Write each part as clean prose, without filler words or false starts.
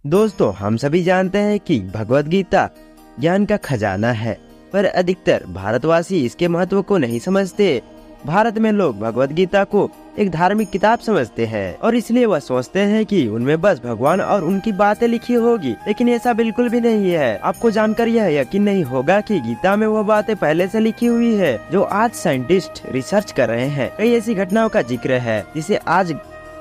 दोस्तों, हम सभी जानते हैं कि भगवत गीता ज्ञान का खजाना है, पर अधिकतर भारतवासी इसके महत्व को नहीं समझते। भारत में लोग भगवत गीता को एक धार्मिक किताब समझते हैं और इसलिए वह सोचते हैं कि उनमें बस भगवान और उनकी बातें लिखी होगी, लेकिन ऐसा बिल्कुल भी नहीं है। आपको जानकर यह यकीन नहीं होगा कि गीता में वह बातें पहले से लिखी हुई है जो आज साइंटिस्ट रिसर्च कर रहे हैं। कई ऐसी घटनाओं का जिक्र है जिसे आज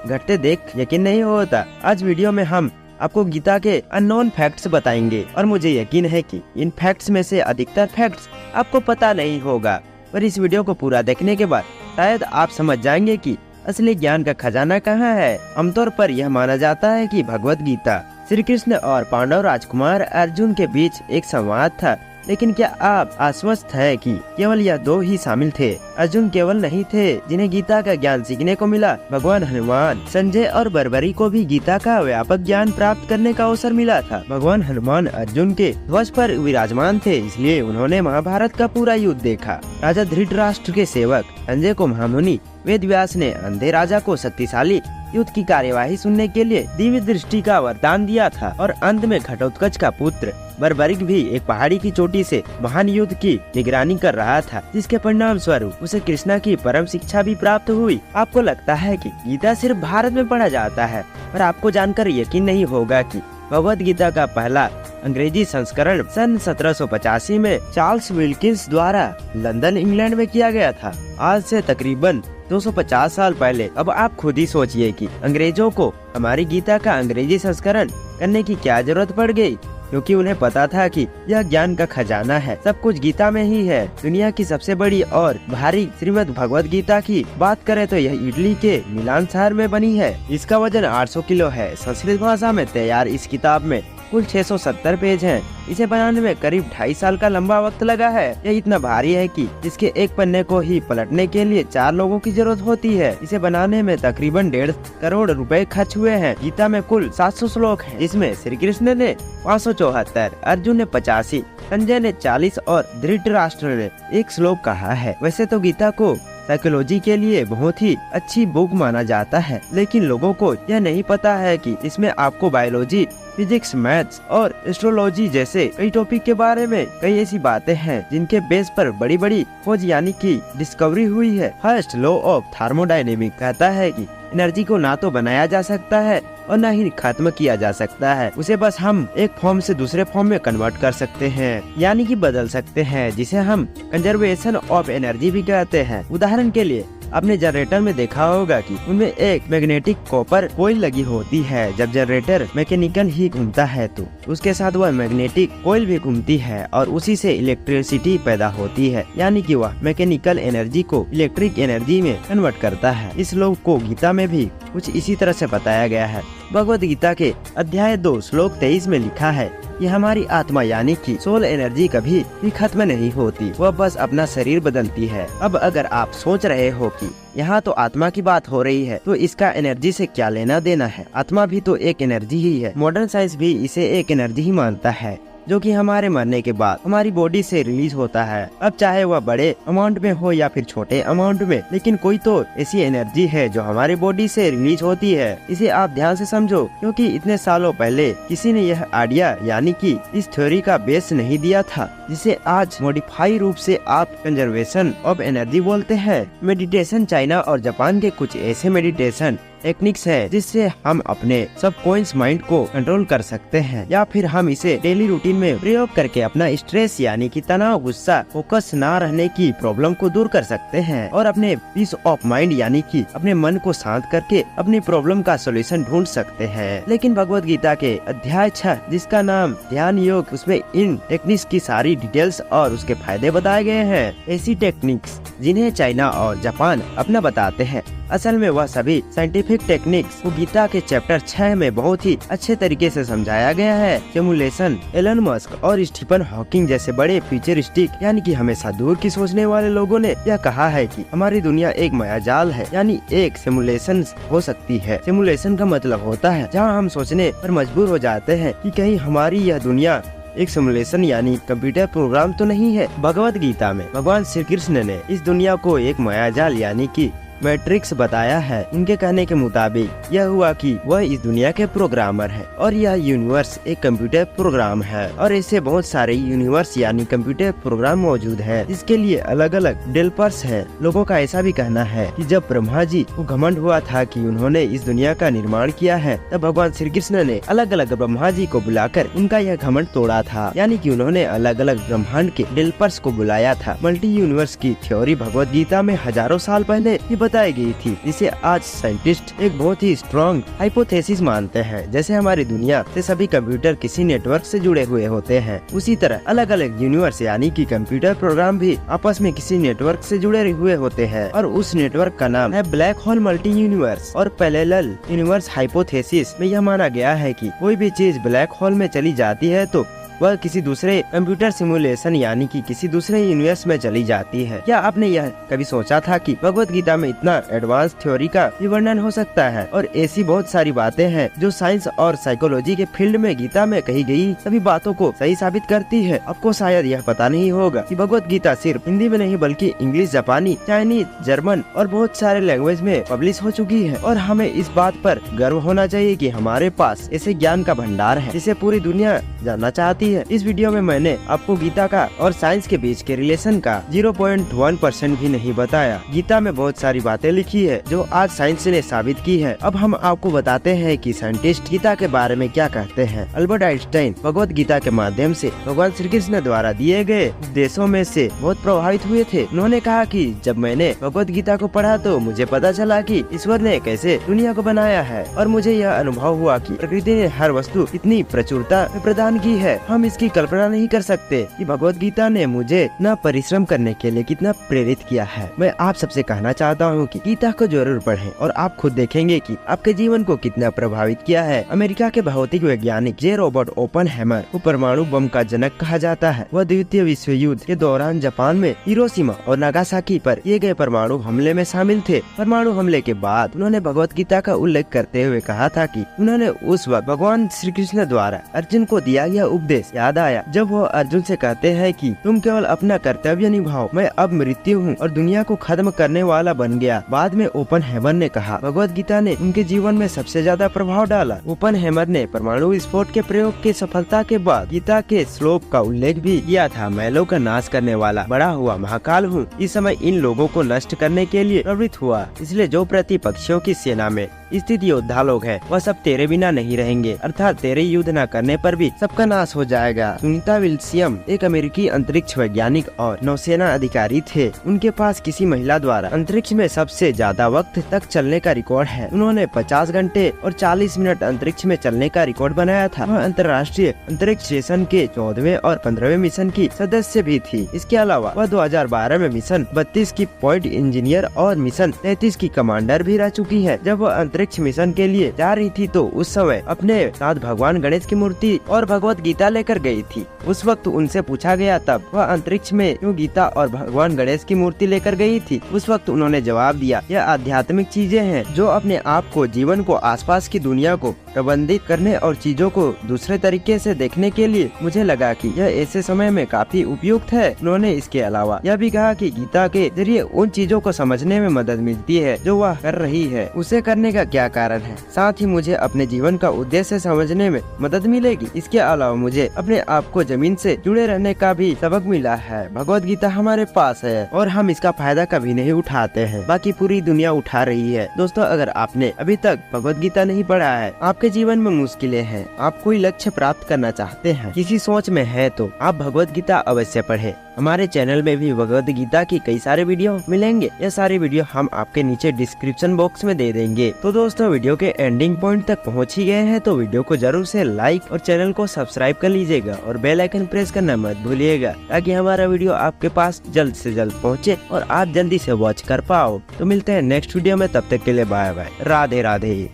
घटते देख यकीन नहीं होता। आज वीडियो में हम आपको गीता के अननोन फैक्ट्स बताएंगे और मुझे यकीन है कि इन फैक्ट्स में से अधिकतर फैक्ट्स आपको पता नहीं होगा, पर इस वीडियो को पूरा देखने के बाद शायद आप समझ जाएंगे कि असली ज्ञान का खजाना कहाँ है। आमतौर पर यह माना जाता है कि भगवत गीता श्री कृष्ण और पांडव राजकुमार अर्जुन के बीच एक संवाद था, लेकिन क्या आप आश्वस्त हैं कि केवल यह दो ही शामिल थे? अर्जुन केवल नहीं थे जिन्हें गीता का ज्ञान सीखने को मिला। भगवान हनुमान, संजय और बर्बरी को भी गीता का व्यापक ज्ञान प्राप्त करने का अवसर मिला था। भगवान हनुमान अर्जुन के ध्वज पर विराजमान थे, इसलिए उन्होंने महाभारत का पूरा युद्ध देखा। राजा धृतराष्ट्र के सेवक संजय को महामुनि वेद व्यास ने अंधे राजा को शक्तिशाली युद्ध की कार्यवाही सुनने के लिए दिव्य दृष्टि का वरदान दिया था और अंत में घटोत्कच का पुत्र बर्बरिक भी एक पहाड़ी की चोटी से महान युद्ध की निगरानी कर रहा था, जिसके परिणाम स्वरूप उसे कृष्णा की परम शिक्षा भी प्राप्त हुई। आपको लगता है कि गीता सिर्फ भारत में पढ़ा जाता है, पर आपको जानकर यकीन नहीं होगा कि भगवत गीता का पहला अंग्रेजी संस्करण सन 1785 में चार्ल्स विल्किंस द्वारा लंदन, इंग्लैंड में किया गया था। आज से तकरीबन 250 साल पहले। अब आप खुद ही सोचिए कि अंग्रेजों को हमारी गीता का अंग्रेजी संस्करण करने की क्या जरूरत पड़ गई, क्योंकि उन्हें पता था कि यह ज्ञान का खजाना है, सब कुछ गीता में ही है। दुनिया की सबसे बड़ी और भारी श्रीमद् भगवत गीता की बात करें तो यह इटली के मिलान शहर में बनी है। इसका वजन 800 किलो है। संस्कृत भाषा में तैयार इस किताब में कुल 670 पेज हैं। इसे बनाने में करीब 2.5 साल का लंबा वक्त लगा है। यह इतना भारी है कि इसके एक पन्ने को ही पलटने के लिए 4 लोगों की जरूरत होती है। इसे बनाने में तकरीबन 1.5 करोड़ रुपए खर्च हुए हैं। गीता में कुल 700 श्लोक हैं, जिसमें श्री कृष्ण ने 574, अर्जुन ने 85, संजय ने 40 और धृतराष्ट्र ने 1 श्लोक कहा है। वैसे तो गीता को साइकोलॉजी के लिए बहुत ही अच्छी बुक माना जाता है, लेकिन लोगों को यह नहीं पता है कि इसमें आपको बायोलॉजी, फिजिक्स, मैथ्स और एस्ट्रोलॉजी जैसे कई टॉपिक के बारे में कई ऐसी बातें हैं जिनके बेस पर बड़ी बड़ी खोज यानी कि डिस्कवरी हुई है। फर्स्ट लॉ ऑफ थर्मोडायनेमिक कहता है कि एनर्जी को ना तो बनाया जा सकता है और न ही खत्म किया जा सकता है, उसे बस हम एक फॉर्म से दूसरे फॉर्म में कन्वर्ट कर सकते हैं, यानी कि बदल सकते हैं, जिसे हम कंजर्वेशन ऑफ एनर्जी भी कहते हैं। उदाहरण के लिए आपने जनरेटर में देखा होगा कि उनमें एक मैग्नेटिक कॉपर कोइल लगी होती है। जब जनरेटर मैकेनिकल ही घूमता है तो उसके साथ वह मैग्नेटिक कोइल भी घूमती है और उसी से इलेक्ट्रिसिटी पैदा होती है, यानी कि वह मैकेनिकल एनर्जी को इलेक्ट्रिक एनर्जी में कन्वर्ट करता है। इस श्लोक को गीता में भी कुछ इसी तरह से बताया गया है। भगवत गीता के अध्याय 2 श्लोक 23 में लिखा है, ये हमारी आत्मा यानी कि सोल एनर्जी कभी भी खत्म नहीं होती, वह बस अपना शरीर बदलती है। अब अगर आप सोच रहे हो कि यहाँ तो आत्मा की बात हो रही है, तो इसका एनर्जी से क्या लेना देना है? आत्मा भी तो एक एनर्जी ही है। मॉडर्न साइंस भी इसे एक एनर्जी ही मानता है, जो कि हमारे मरने के बाद हमारी बॉडी से रिलीज होता है। अब चाहे वह बड़े अमाउंट में हो या फिर छोटे अमाउंट में, लेकिन कोई तो ऐसी एनर्जी है जो हमारी बॉडी से रिलीज होती है। इसे आप ध्यान से समझो, क्योंकि इतने सालों पहले किसी ने यह आइडिया यानी कि इस थ्योरी का बेस नहीं दिया था, जिसे आज मॉडिफाई रूप से आप कंजर्वेशन ऑफ एनर्जी बोलते हैं। मेडिटेशन चाइना और जापान के कुछ ऐसे मेडिटेशन टेक्निक्स है जिससे हम अपने सबकॉन्शियस माइंड को कंट्रोल कर सकते हैं, या फिर हम इसे डेली रूटीन में प्रयोग करके अपना स्ट्रेस यानी कि तनाव, गुस्सा, फोकस ना रहने की प्रॉब्लम को दूर कर सकते हैं और अपने पीस ऑफ माइंड यानी कि अपने मन को शांत करके अपनी प्रॉब्लम का सॉल्यूशन ढूंढ सकते हैं। लेकिन भगवत गीता के अध्याय 6 जिसका नाम ध्यान योग, उसमें इन टेक्निक्स की सारी डिटेल्स और उसके फायदे बताए गए हैं। ऐसी टेक्निक्स जिन्हें चाइना और जापान अपना बताते हैं, असल में वह सभी साइंटिफिक टेक्निक्स को गीता के चैप्टर 6 में बहुत ही अच्छे तरीके से समझाया गया है। सिमुलेशन, एलन मस्क और स्टीफन हॉकिंग जैसे बड़े फ्यूचरिस्टिक यानी कि हमेशा दूर की सोचने वाले लोगों ने यह कहा है कि हमारी दुनिया एक मायाजाल है, यानी एक सिमुलेशन हो सकती है। सिमुलेशन का मतलब होता है जहाँ हम सोचने पर मजबूर हो जाते हैं कि कहीं हमारी यह दुनिया एक सिमुलेशन यानी कंप्यूटर प्रोग्राम तो नहीं है। भगवत गीता में भगवान श्री कृष्ण ने इस दुनिया को एक मायाजाल यानी कि मैट्रिक्स बताया है। उनके कहने के मुताबिक यह हुआ कि वह इस दुनिया के प्रोग्रामर है और यह यूनिवर्स एक कंप्यूटर प्रोग्राम है और ऐसे बहुत सारे यूनिवर्स यानी कंप्यूटर प्रोग्राम मौजूद है, जिसके लिए अलग अलग डेवलपर्स है। लोगों का ऐसा भी कहना है कि जब ब्रह्मा जी को घमंड हुआ था कि उन्होंने इस दुनिया का निर्माण किया है, तब भगवान श्री कृष्ण ने अलग अलग ब्रह्मा जी को बुलाकर उनका यह घमंड तोड़ा था, यानी कि उन्होंने अलग अलग ब्रह्मांड के डेवलपर्स को बुलाया था। मल्टी यूनिवर्स की थ्योरी भगवत गीता में हजारों साल पहले ही बताई गई थी, जिसे आज साइंटिस्ट एक बहुत ही स्ट्रॉन्ग हाइपोथेसिस मानते हैं। जैसे हमारी दुनिया से सभी कंप्यूटर किसी नेटवर्क से जुड़े हुए होते हैं, उसी तरह अलग अलग यूनिवर्स यानी कि कंप्यूटर प्रोग्राम भी आपस में किसी नेटवर्क से जुड़े हुए होते हैं और उस नेटवर्क का नाम है ब्लैक होल मल्टी यूनिवर्स। और पैरेलल यूनिवर्स हाइपोथेसिस में यह माना गया है कि कोई भी चीज ब्लैक होल में चली जाती है तो वह किसी दूसरे कंप्यूटर सिमुलेशन यानी कि किसी दूसरे यूनिवर्स में चली जाती है। क्या आपने यह कभी सोचा था कि भगवत गीता में इतना एडवांस थ्योरी का विवरण हो सकता है? और ऐसी बहुत सारी बातें हैं जो साइंस और साइकोलॉजी के फील्ड में गीता में कही गई सभी बातों को सही साबित करती है। आपको शायद यह पता नहीं होगा कि भगवत गीता सिर्फ हिंदी में नहीं बल्कि इंग्लिश, जापानी, चाइनीज, जर्मन और बहुत सारे लैंग्वेज में पब्लिश हो चुकी है। और हमें इस बात पर गर्व होना चाहिए कि हमारे पास ऐसे ज्ञान का भंडार है जिसे पूरी दुनिया जानना चाहती है। इस वीडियो में मैंने आपको गीता का और साइंस के बीच के रिलेशन का 0.1% भी नहीं बताया। गीता में बहुत सारी बातें लिखी है जो आज साइंस ने साबित की है। अब हम आपको बताते हैं कि साइंटिस्ट गीता के बारे में क्या कहते हैं। अल्बर्ट आइंस्टाइन भगवत गीता के माध्यम से भगवान श्री कृष्ण द्वारा दिए गए उपदेशों में से बहुत प्रभावित हुए थे। उन्होंने कहा कि जब मैंने भगवत गीता को पढ़ा तो मुझे पता चला कि ईश्वर ने कैसे दुनिया को बनाया है और मुझे यह अनुभव हुआ कि प्रकृति ने हर वस्तु इतनी प्रचुरता में प्रदान की है, हम इसकी कल्पना नहीं कर सकते कि भगवत गीता ने मुझे न परिश्रम करने के लिए कितना प्रेरित किया है। मैं आप सबसे कहना चाहता हूँ कि गीता को जरूर पढ़ें और आप खुद देखेंगे कि आपके जीवन को कितना प्रभावित किया है। अमेरिका के भौतिक वैज्ञानिक जे रॉबर्ट ओपनहेमर को परमाणु बम का जनक कहा जाता है। वह द्वितीय विश्व युद्ध के दौरान जापान में हिरोशिमा और नागासाकी पर किए गए परमाणु हमले में शामिल थे। परमाणु हमले के बाद उन्होंने भगवत गीता का उल्लेख करते हुए कहा था कि उन्होंने उस वक्त भगवान श्री कृष्ण द्वारा अर्जुन को दिया यह उपदेश याद आया, जब वो अर्जुन से कहते हैं कि तुम केवल अपना कर्तव्य निभाओ, मैं अब मृत्यु हूँ और दुनिया को खत्म करने वाला बन गया। बाद में ओपनहेमर ने कहा भगवत गीता ने उनके जीवन में सबसे ज्यादा प्रभाव डाला। ओपनहेमर ने परमाणु विस्फोट के प्रयोग की सफलता के बाद गीता के श्लोक का उल्लेख भी किया था, मैलों का नाश करने वाला बड़ा हुआ महाकाल हूँ। इस समय इन लोगों को नष्ट करने के लिए प्रवृत्त हुआ, इसलिए जो प्रतिपक्षियों की सेना में स्थित योद्धा लोग हैं वह सब तेरे बिना नहीं रहेंगे, अर्थात तेरे युद्ध न करने पर भी सबका नाश हो जाएगा। सुनीता विल्सियम एक अमेरिकी अंतरिक्ष वैज्ञानिक और नौसेना अधिकारी थे। उनके पास किसी महिला द्वारा अंतरिक्ष में सबसे ज्यादा वक्त तक चलने का रिकॉर्ड है। उन्होंने 50 घंटे और 40 मिनट अंतरिक्ष में चलने का रिकॉर्ड बनाया था। वह अंतर्राष्ट्रीय अंतरिक्ष स्टेशन के 14वें और 15वें मिशन की सदस्य भी थी। इसके अलावा वह 2012 में मिशन 32 की पॉइंट इंजीनियर और मिशन 33 की कमांडर भी रह चुकी है। जब वह अंतरिक्ष मिशन के लिए जा रही थी तो उस समय अपने साथ भगवान गणेश की मूर्ति और भगवत गीता लेकर गई थी। उस वक्त उनसे पूछा गया तब वह अंतरिक्ष में क्यों गीता और भगवान गणेश की मूर्ति लेकर गई थी। उस वक्त उन्होंने जवाब दिया, यह आध्यात्मिक चीजें हैं जो अपने आप को, जीवन को, आसपास की दुनिया को प्रबंधित करने और चीजों को दूसरे तरीके से देखने के लिए मुझे लगा कि यह ऐसे समय में काफी उपयुक्त है। उन्होंने इसके अलावा यह भी कहा कि गीता के जरिए उन चीजों को समझने में मदद मिलती है जो वह कर रही है, उसे करने का क्या कारण है। साथ ही मुझे अपने जीवन का उद्देश्य समझने में मदद मिलेगी। इसके अलावा मुझे अपने आप को जमीन से जुड़े रहने का भी सबक मिला है। भगवत गीता हमारे पास है और हम इसका फायदा कभी नहीं उठाते हैं, बाकी पूरी दुनिया उठा रही है। दोस्तों, अगर आपने अभी तक भगवत गीता नहीं पढ़ा है, आपके जीवन में मुश्किलें हैं, आप कोई लक्ष्य प्राप्त करना चाहते हैं, किसी सोच में है, तो आप भगवत गीता अवश्य पढ़ें। हमारे चैनल में भी भगवत गीता की कई सारे वीडियो मिलेंगे। ये सारे वीडियो हम आपके नीचे डिस्क्रिप्शन बॉक्स में दे देंगे। तो दोस्तों, वीडियो के एंडिंग पॉइंट तक पहुंच ही गए हैं तो वीडियो को जरूर से लाइक और चैनल को सब्सक्राइब कर लीजिएगा और बेल आइकन प्रेस करना मत भूलिएगा, ताकि हमारा वीडियो आपके पास जल्द से जल्द पहुंचे और आप जल्दी से वॉच कर पाओ। तो मिलते हैं नेक्स्ट वीडियो में, तब तक के लिए बाय बाय, राधे राधे।